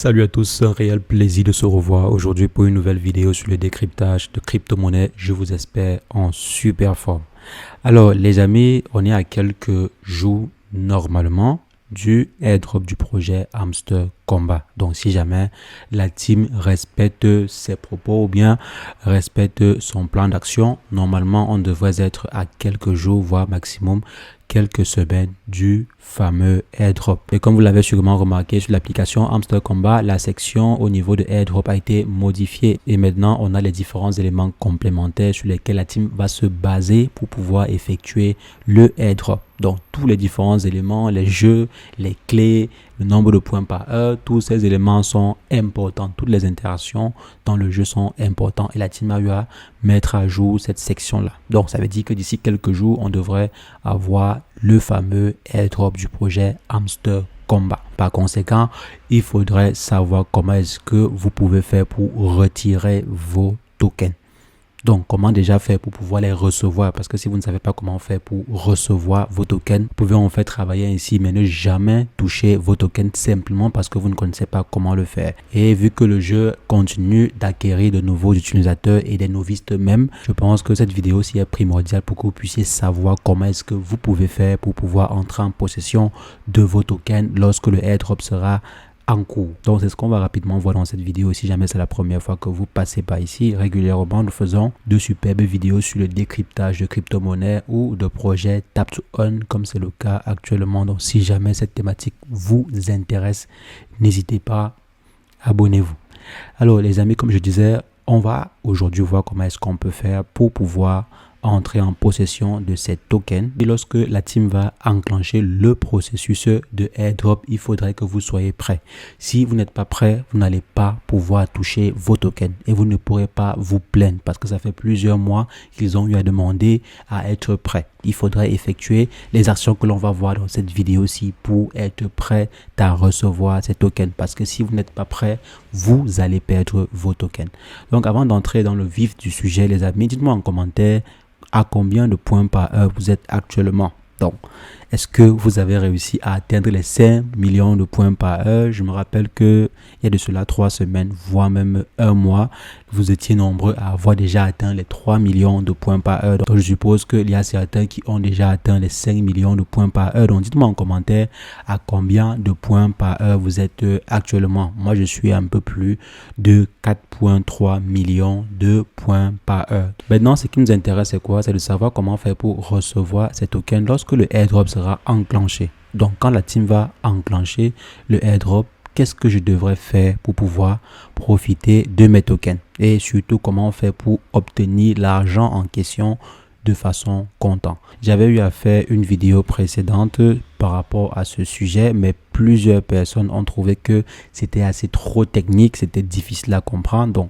Salut à tous, c'est un réel plaisir de se revoir aujourd'hui pour une nouvelle vidéo sur le décryptage de crypto-monnaies. Je vous espère en super forme. Alors les amis, on est à quelques jours normalement du airdrop du projet Hamster Combat. Donc si jamais la team respecte ses propos ou bien respecte son plan d'action, normalement on devrait être à quelques jours, voire maximum quelques semaines du fameux airdrop. Et comme vous l'avez sûrement remarqué sur l'application Hamster Combat, la section au niveau de airdrop a été modifiée et maintenant on a les différents éléments complémentaires sur lesquels la team va se baser pour pouvoir effectuer le airdrop. Donc tous les différents éléments, les jeux, les clés, le nombre de points par heure, tous ces éléments sont importants. Toutes les interactions dans le jeu sont importantes et la team a eu à mettre à jour cette section-là. Donc ça veut dire que d'ici quelques jours, on devrait avoir le fameux airdrop du projet Hamster Combat. Par conséquent, il faudrait savoir comment est-ce que vous pouvez faire pour retirer vos tokens. Donc, comment déjà faire pour pouvoir les recevoir? Parce que si vous ne savez pas comment faire pour recevoir vos tokens, vous pouvez en fait travailler ici, mais ne jamais toucher vos tokens simplement parce que vous ne connaissez pas comment le faire. Et vu que le jeu continue d'acquérir de nouveaux utilisateurs et des novices même, je pense que cette vidéo aussi est primordiale pour que vous puissiez savoir comment est-ce que vous pouvez faire pour pouvoir entrer en possession de vos tokens lorsque le airdrop sera en cours. Donc c'est ce qu'on va rapidement voir dans cette vidéo. Si jamais c'est la première fois que vous passez par ici, régulièrement nous faisons de superbes vidéos sur le décryptage de crypto-monnaies ou de projets tap to earn comme c'est le cas actuellement. Donc si jamais cette thématique vous intéresse, n'hésitez pas, abonnez-vous. Alors les amis, comme je disais, on va aujourd'hui voir comment est-ce qu'on peut faire pour pouvoir entrer en possession de ces tokens. Et lorsque la team va enclencher le processus de airdrop, il faudrait que vous soyez prêt. Si vous n'êtes pas prêt, vous n'allez pas pouvoir toucher vos tokens et vous ne pourrez pas vous plaindre parce que ça fait plusieurs mois qu'ils ont eu à demander à être prêts. Il faudrait effectuer les actions que l'on va voir dans cette vidéo-ci pour être prêt à recevoir ces tokens parce que si vous n'êtes pas prêt, vous allez perdre vos tokens. Donc avant d'entrer dans le vif du sujet, les amis, dites-moi en commentaire à combien de points par heure vous êtes actuellement. Donc, est-ce que vous avez réussi à atteindre les 5 millions de points par heure? Je me rappelle que il y a de cela 3 semaines, voire même un mois, vous étiez nombreux à avoir déjà atteint les 3 millions de points par heure. Donc, je suppose qu'il y a certains qui ont déjà atteint les 5 millions de points par heure. Donc, dites-moi en commentaire à combien de points par heure vous êtes actuellement. Moi, je suis un peu plus de 4,3 millions de points par heure. Maintenant, ce qui nous intéresse, c'est quoi? C'est de savoir comment faire pour recevoir ces tokens lorsque le airdrop sera enclenché. Donc, quand la team va enclencher le airdrop, qu'est-ce que je devrais faire pour pouvoir profiter de mes tokens? Et surtout, comment faire pour obtenir l'argent en question de façon comptant. J'avais eu à faire une vidéo précédente par rapport à ce sujet, mais plusieurs personnes ont trouvé que c'était assez trop technique, c'était difficile à comprendre. Donc,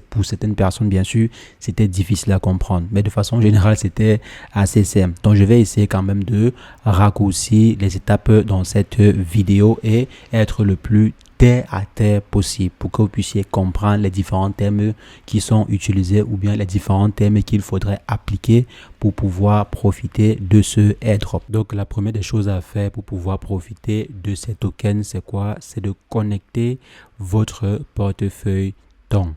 pour certaines personnes, bien sûr, c'était difficile à comprendre. Mais de façon générale, c'était assez simple. Donc, je vais essayer quand même de raccourcir les étapes dans cette vidéo et être le plus terre à terre possible pour que vous puissiez comprendre les différents termes qui sont utilisés ou bien les différents termes qu'il faudrait appliquer pour pouvoir profiter de ce airdrop. Donc, la première des choses à faire pour pouvoir profiter de ces tokens, c'est quoi? C'est de connecter votre portefeuille Tong.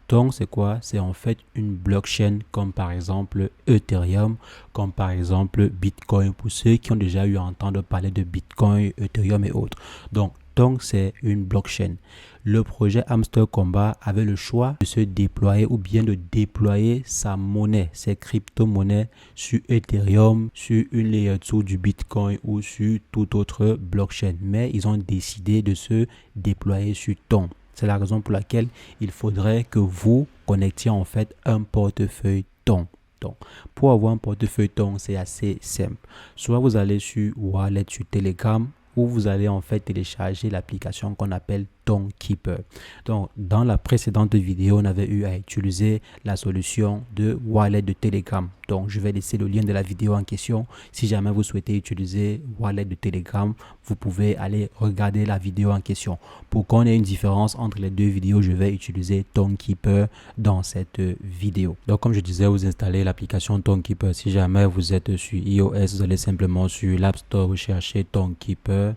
Donc, c'est quoi? C'est en fait une blockchain comme par exemple Ethereum, comme par exemple Bitcoin pour ceux qui ont déjà eu à entendre parler de Bitcoin, Ethereum et autres. Donc, c'est une blockchain. Le projet Hamster Combat avait le choix de se déployer ou bien de déployer sa monnaie, ses crypto-monnaies sur Ethereum, sur une layer 2 du Bitcoin ou sur toute autre blockchain. Mais ils ont décidé de se déployer sur Tong. C'est la raison pour laquelle il faudrait que vous connectiez en fait un portefeuille Tong. Donc, pour avoir un portefeuille Tong, c'est assez simple. Soit vous allez sur Wallet, sur Telegram, où vous allez en fait télécharger l'application qu'on appelle Tong Keeper. Donc, dans la précédente vidéo, on avait eu à utiliser la solution de Wallet de Telegram. Donc, je vais laisser le lien de la vidéo en question. Si jamais vous souhaitez utiliser Wallet de Telegram, vous pouvez aller regarder la vidéo en question. Pour qu'on ait une différence entre les deux vidéos, je vais utiliser Tong Keeper dans cette vidéo. Donc, comme je disais, vous installez l'application Tong Keeper. Si jamais vous êtes sur iOS, vous allez simplement sur l'App Store rechercher Tong Keeper.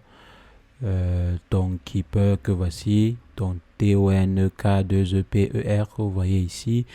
Tonkeeper que voici, donc Tonk2EPER que vous voyez ici,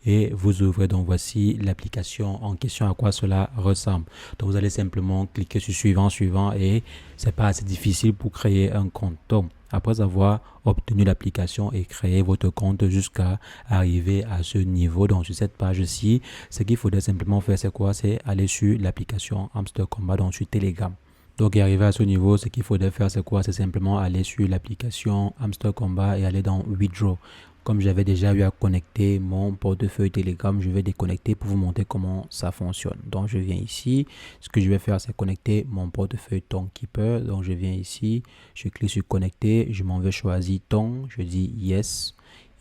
et vous ouvrez. Donc voici l'application en question, à quoi cela ressemble. Donc vous allez simplement cliquer sur suivant et c'est pas assez difficile pour créer un compte. Donc après avoir obtenu l'application et créé votre compte jusqu'à arriver à ce niveau, donc sur cette page-ci, ce qu'il faudrait simplement faire, c'est quoi? C'est aller sur l'application Hamster Komba, donc sur Telegram. Donc, arrivé à ce niveau, ce qu'il faudrait faire, c'est quoi? C'est simplement aller sur l'application Hamster Komba et aller dans Withdraw. Comme j'avais déjà eu à connecter mon portefeuille Telegram, je vais déconnecter pour vous montrer comment ça fonctionne. Donc, je viens ici. Ce que je vais faire, c'est connecter mon portefeuille Tonkeeper. Donc, je viens ici. Je clique sur connecter. Je m'en vais choisir Ton. Je dis Yes.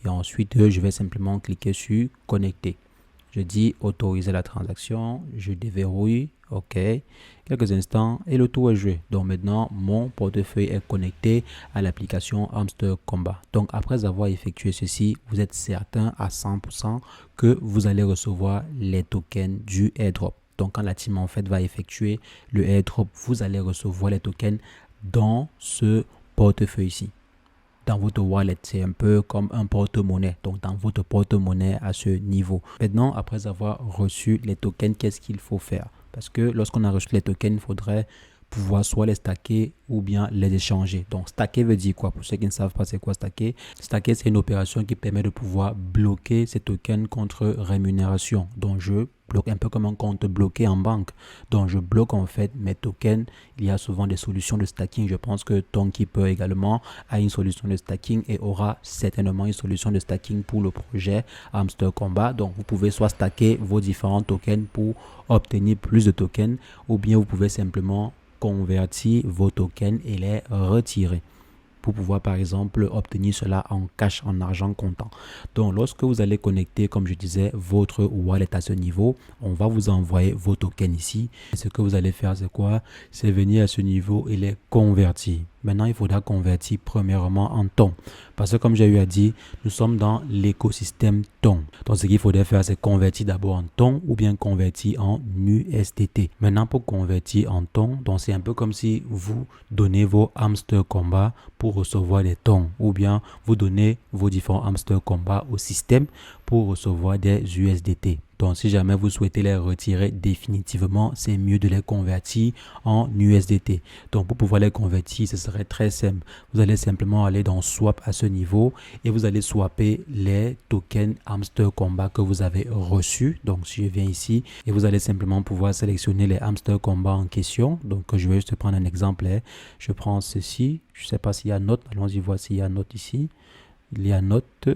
Et ensuite, je vais simplement cliquer sur connecter. Je dis autoriser la transaction. Je déverrouille. OK. Quelques instants et le tour est joué. Donc maintenant, mon portefeuille est connecté à l'application Hamster Komba. Donc après avoir effectué ceci, vous êtes certain à 100% que vous allez recevoir les tokens du airdrop. Donc quand la team en fait va effectuer le airdrop, vous allez recevoir les tokens dans ce portefeuille-ci. Dans votre wallet, c'est un peu comme un porte-monnaie. Donc dans votre porte-monnaie à ce niveau. Maintenant, après avoir reçu les tokens, qu'est-ce qu'il faut faire? Parce que lorsqu'on a reçu les tokens, il faudrait pouvoir soit les stacker ou bien les échanger. Donc stacker veut dire quoi? Pour ceux qui ne savent pas c'est quoi stacker, stacker c'est une opération qui permet de pouvoir bloquer ces tokens contre rémunération. Donc je bloque un peu comme un compte bloqué en banque. Donc je bloque en fait mes tokens. Il y a souvent des solutions de stacking. Je pense que Tonkeeper également a une solution de stacking et aura certainement une solution de stacking pour le projet Hamster Komba. Donc vous pouvez soit stacker vos différents tokens pour obtenir plus de tokens, ou bien vous pouvez simplement convertir vos tokens et les retirer pour pouvoir par exemple obtenir cela en cash, en argent comptant. Donc lorsque vous allez connecter, comme je disais, votre wallet à ce niveau, on va vous envoyer vos tokens ici. Et ce que vous allez faire, c'est quoi? C'est venir à ce niveau et les convertir. Maintenant, il faudra convertir premièrement en Ton. Parce que comme j'ai eu à dire, nous sommes dans l'écosystème Ton. Donc, ce qu'il faudrait faire, c'est convertir d'abord en Ton ou bien convertir en USDT. Maintenant, pour convertir en Ton, donc c'est un peu comme si vous donnez vos Hamster Komba pour recevoir des tons, ou bien vous donnez vos différents Hamster Komba au système pour recevoir des USDT. Donc, si jamais vous souhaitez les retirer définitivement, c'est mieux de les convertir en USDT. Donc, pour pouvoir les convertir, ce serait très simple. Vous allez simplement aller dans Swap à ce niveau et vous allez swapper les tokens Hamster Komba que vous avez reçus. Donc, si je viens ici et vous allez simplement pouvoir sélectionner les Hamster Komba en question. Donc, je vais juste prendre un exemple. Je prends ceci. Je ne sais pas s'il y a note. Allons-y voir s'il y a note ici. Il y a note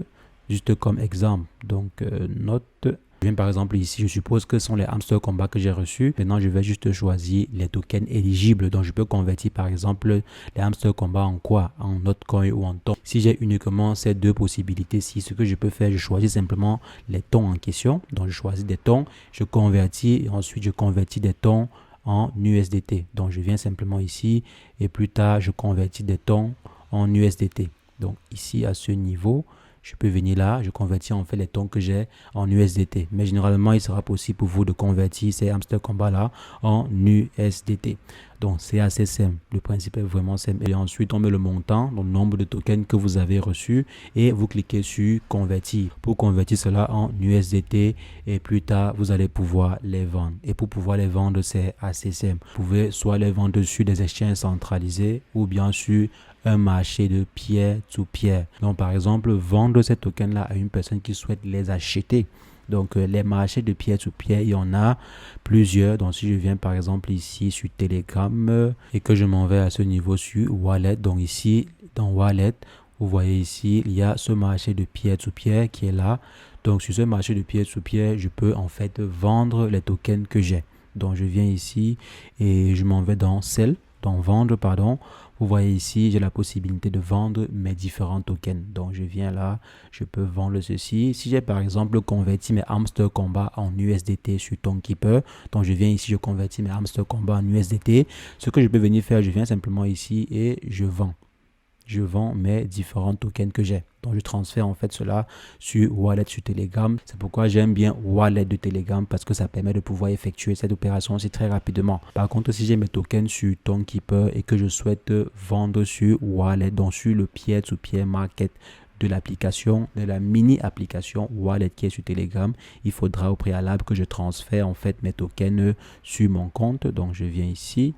juste comme exemple. Donc, note. Je viens par exemple ici, je suppose que ce sont les Hamster Komba que j'ai reçus. Maintenant, je vais juste choisir les tokens éligibles. Donc, je peux convertir par exemple les Hamster Komba en quoi? En Notcoin ou en Ton. Si j'ai uniquement ces deux possibilités-ci, ce que je peux faire, je choisis simplement les tons en question. Donc, je choisis des tons, je convertis et ensuite je convertis des tons en USDT. Donc, je viens simplement ici et plus tard, je convertis des tons en USDT. Donc, ici, à ce niveau, je peux venir là, je convertis en fait les tons que j'ai en USDT. Mais généralement, il sera possible pour vous de convertir ces Hamster Komba là en USDT. Donc, c'est assez simple. Le principe est vraiment simple. Et ensuite, on met le montant, le nombre de tokens que vous avez reçus et vous cliquez sur convertir pour convertir cela en USDT et plus tard, vous allez pouvoir les vendre. Et pour pouvoir les vendre, c'est assez simple. Vous pouvez soit les vendre sur des exchanges centralisés ou bien sur un marché de pierre to pierre. Donc, par exemple, vendre ces tokens-là à une personne qui souhaite les acheter. Donc, les marchés de pierre to pierre, il y en a plusieurs. Donc, si je viens par exemple ici sur Telegram et que je m'en vais à ce niveau sur Wallet, donc ici, dans Wallet, vous voyez ici, il y a ce marché de pierre to pierre qui est là. Donc, sur ce marché de pierre to pierre, je peux en fait vendre les tokens que j'ai. Donc, je viens ici et je m'en vais dans Sell, dans Vendre, pardon. Vous voyez ici, j'ai la possibilité de vendre mes différents tokens. Donc, je viens là, je peux vendre ceci. Si j'ai par exemple converti mes Hamster Komba en USDT sur Tonkeeper, donc je viens ici, je convertis mes Hamster Komba en USDT. Ce que je peux venir faire, je viens simplement ici et je vends. je vends mes différents tokens que j'ai. Donc, je transfère en fait cela sur Wallet sur Telegram. C'est pourquoi j'aime bien Wallet de Telegram parce que ça permet de pouvoir effectuer cette opération aussi très rapidement. Par contre, si j'ai mes tokens sur Tonkeeper et que je souhaite vendre sur Wallet, donc sur le peer-to-peer market de l'application, de la mini application Wallet qui est sur Telegram, il faudra au préalable que je transfère en fait mes tokens sur mon compte. Donc, je viens ici.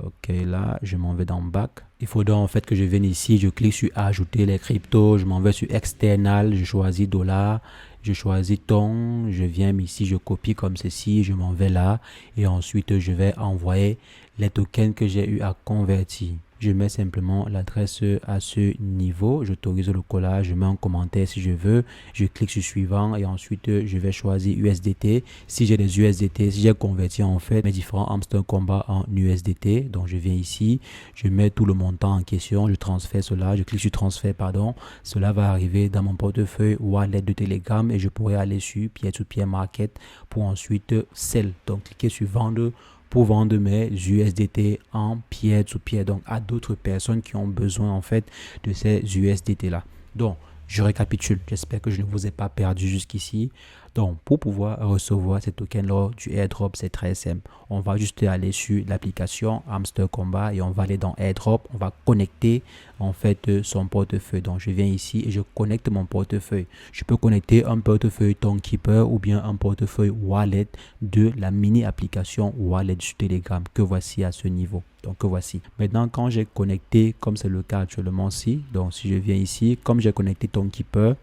Ok, là, je m'en vais dans Back. Il faudra en fait que je vienne ici, je clique sur ajouter les cryptos, je m'en vais sur external, je choisis dollar, je choisis ton, je viens ici, je copie comme ceci, je m'en vais là et ensuite je vais envoyer les tokens que j'ai eu à convertir. Je mets simplement l'adresse à ce niveau, j'autorise le collage, je mets un commentaire si je veux, je clique sur suivant et ensuite je vais choisir USDT. Si j'ai des USDT, si j'ai converti en fait mes différents hamster combat en USDT, donc je viens ici, je mets tout le montant en question, je transfère cela, je clique sur transfert pardon, cela va arriver dans mon portefeuille Wallet de Telegram et je pourrai aller sur peer-to-peer market pour ensuite sell, donc cliquer sur vendre pour vendre mes USDT en peer-to-peer, donc à d'autres personnes qui ont besoin en fait de ces USDT là. Donc, je récapitule, j'espère que je ne vous ai pas perdu jusqu'ici. Donc, pour pouvoir recevoir ces tokens lors du airdrop, c'est très simple. On va juste aller sur l'application Hamster Combat et on va aller dans airdrop. On va connecter en fait son portefeuille. Donc, je viens ici et je connecte mon portefeuille. Je peux connecter un portefeuille Tonkeeper ou bien un portefeuille Wallet de la mini application Wallet sur Telegram que voici à ce niveau. Donc, que voici. Maintenant, quand j'ai connecté, comme c'est le cas actuellement ici, donc si je viens ici, comme j'ai connecté Tonkeeper,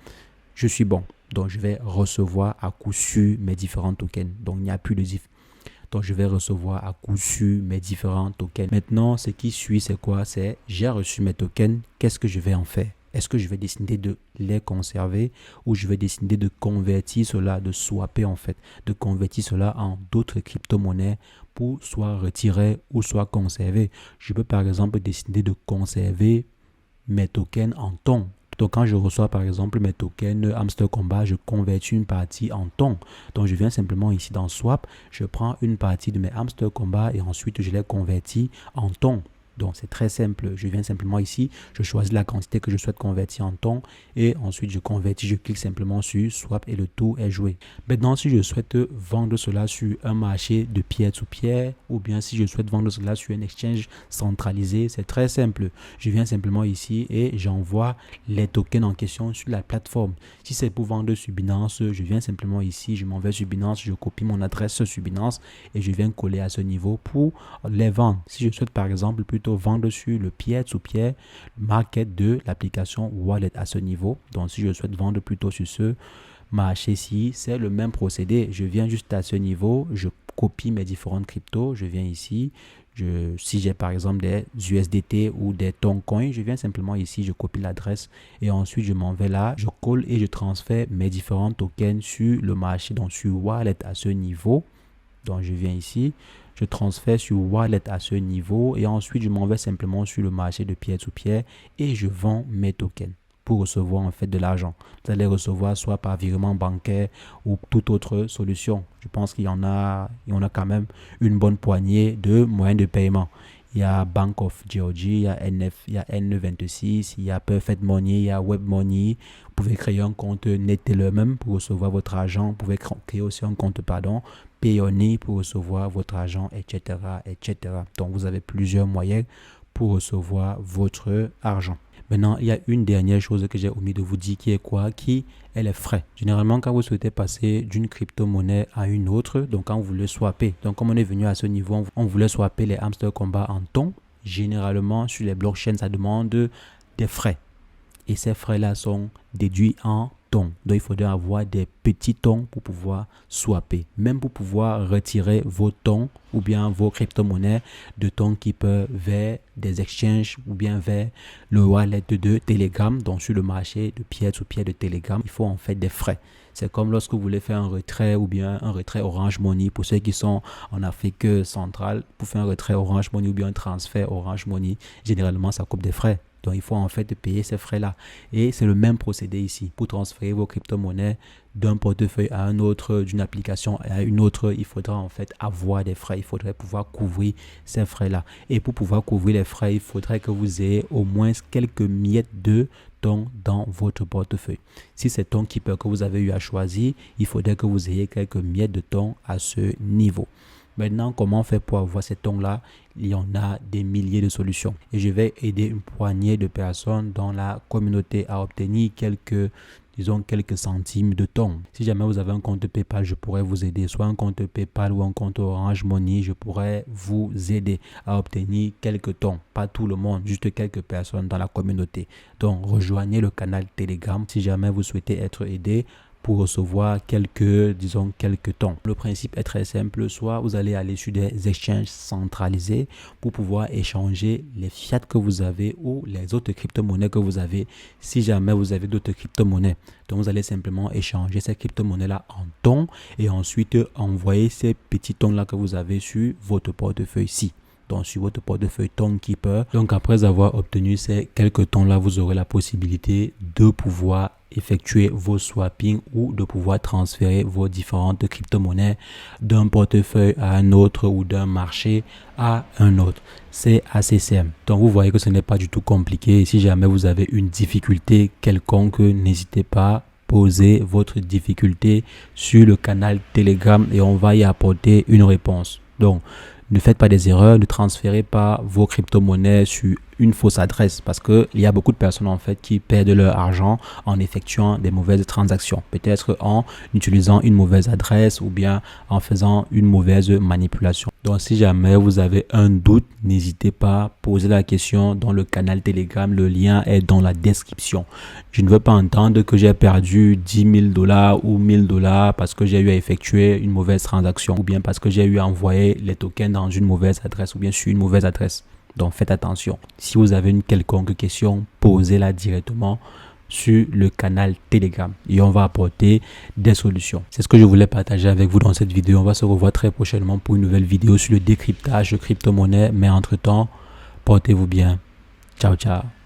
je suis bon. Donc, je vais recevoir à coup sûr mes différents tokens. Donc, il n'y a plus de diff. Donc, je vais recevoir à coup sûr mes différents tokens. Maintenant, ce qui suit, c'est quoi? C'est j'ai reçu mes tokens. Qu'est-ce que je vais en faire? Est-ce que je vais décider de les conserver ou je vais décider de convertir cela, de swapper en fait, de convertir cela en d'autres crypto-monnaies pour soit retirer ou soit conserver? Je peux par exemple décider de conserver mes tokens en ton. Donc, quand je reçois par exemple mes tokens Hamster Combat, je convertis une partie en ton. Donc, je viens simplement ici dans Swap, je prends une partie de mes Hamster Combat et ensuite je les convertis en ton. Donc, c'est très simple. Je viens simplement ici, je choisis la quantité que je souhaite convertir en ton et ensuite je convertis, je clique simplement sur Swap et le tour est joué. Maintenant, si je souhaite vendre cela sur un marché de peer-to-peer ou bien si je souhaite vendre cela sur un exchange centralisé, c'est très simple. Je viens simplement ici et j'envoie les tokens en question sur la plateforme. Si c'est pour vendre sur Binance, je viens simplement ici, je m'en vais sur Binance, je copie mon adresse sur Binance et je viens coller à ce niveau pour les vendre. Si je souhaite par exemple plutôt vendre sur le peer-to-peer market de l'application Wallet à ce niveau. Donc, si je souhaite vendre plutôt sur ce marché-ci, c'est le même procédé. Je viens juste à ce niveau, je copie mes différentes cryptos, je viens ici. Si j'ai par exemple des USDT ou des Toncoin, je viens simplement ici, je copie l'adresse et ensuite je m'en vais là, je colle et je transfère mes différents tokens sur le marché, donc sur Wallet à ce niveau. Donc, je viens ici, je transfère sur Wallet à ce niveau et ensuite, je m'en vais simplement sur le marché de peer-to-peer et je vends mes tokens pour recevoir en fait de l'argent. Vous allez recevoir soit par virement bancaire ou toute autre solution. Je pense qu'il y en a quand même une bonne poignée de moyens de paiement. Il y a Bank of Georgia, il y a N26, il y a Perfect Money, il y a Web Money. Vous pouvez créer un compte Neteller même pour recevoir votre argent. Vous pouvez créer aussi un compte Payoneer pour recevoir votre argent, etc., etc. Donc, vous avez plusieurs moyens pour recevoir votre argent. Maintenant, il y a une dernière chose que j'ai omis de vous dire qui est quoi? Qui est les frais. Généralement, quand vous souhaitez passer d'une crypto-monnaie à une autre, donc quand vous voulez swapper, donc comme on est venu à ce niveau, on voulait swapper les Hamster Combat en ton. Généralement, sur les blockchains, ça demande des frais. Et ces frais-là sont déduits en tons. Donc, il faudrait avoir des petits tons pour pouvoir swapper. Même pour pouvoir retirer vos tons ou bien vos crypto-monnaies de Tonkeeper vers des exchanges ou bien vers le wallet de Telegram. Donc, sur le marché de peer-to-peer de Telegram, il faut en fait des frais. C'est comme lorsque vous voulez faire un retrait ou bien un retrait Orange Money pour ceux qui sont en Afrique centrale. Pour faire un retrait Orange Money ou bien un transfert Orange Money, généralement, ça coupe des frais. Donc, il faut en fait payer ces frais-là. Et c'est le même procédé ici. Pour transférer vos crypto-monnaies d'un portefeuille à un autre, d'une application à une autre, il faudra en fait avoir des frais. Il faudrait pouvoir couvrir ces frais-là. Et pour pouvoir couvrir les frais, il faudrait que vous ayez au moins quelques miettes de ton dans votre portefeuille. Si c'est ton keeper que vous avez eu à choisir, il faudrait que vous ayez quelques miettes de ton à ce niveau. Maintenant, comment faire pour avoir ces tons-là? Il y en a des milliers de solutions. Et je vais aider une poignée de personnes dans la communauté à obtenir quelques centimes de tons. Si jamais vous avez un compte PayPal, je pourrais vous aider. Soit un compte PayPal ou un compte Orange Money, je pourrais vous aider à obtenir quelques tons. Pas tout le monde, juste quelques personnes dans la communauté. Donc, rejoignez le canal Telegram si jamais vous souhaitez être aidé pour recevoir quelques tons. Le principe est très simple. Soit vous allez aller sur des exchanges centralisés pour pouvoir échanger les fiat que vous avez ou les autres crypto-monnaies que vous avez. Si jamais vous avez d'autres crypto-monnaies, donc vous allez simplement échanger ces crypto-monnaies-là en tons et ensuite envoyer ces petits tons-là que vous avez sur votre portefeuille-ci. Donc sur votre portefeuille Tonkeeper. Donc après avoir obtenu ces quelques tons-là, vous aurez la possibilité de pouvoir effectuer vos swapping ou de pouvoir transférer vos différentes crypto-monnaies d'un portefeuille à un autre ou d'un marché à un autre. C'est assez simple. Donc vous voyez que ce n'est pas du tout compliqué. Et si jamais vous avez une difficulté quelconque, n'hésitez pas. Posez votre difficulté sur le canal Telegram et on va y apporter une réponse. Donc, ne faites pas des erreurs, ne transférez pas vos crypto-monnaies sur une fausse adresse parce qu'il y a beaucoup de personnes en fait qui perdent leur argent en effectuant des mauvaises transactions. Peut-être en utilisant une mauvaise adresse ou bien en faisant une mauvaise manipulation. Donc si jamais vous avez un doute, n'hésitez pas à poser la question dans le canal Telegram. Le lien est dans la description. Je ne veux pas entendre que j'ai perdu 10 000 $ ou 1 000 $ parce que j'ai eu à effectuer une mauvaise transaction ou bien parce que j'ai eu à envoyer les tokens dans une mauvaise adresse ou bien sur une mauvaise adresse. Donc faites attention. Si vous avez une quelconque question, posez-la directement sur le canal Telegram et on va apporter des solutions. C'est ce que je voulais partager avec vous dans cette vidéo. On va se revoir très prochainement pour une nouvelle vidéo sur le décryptage de crypto-monnaies. Mais entre-temps, portez-vous bien. Ciao, ciao.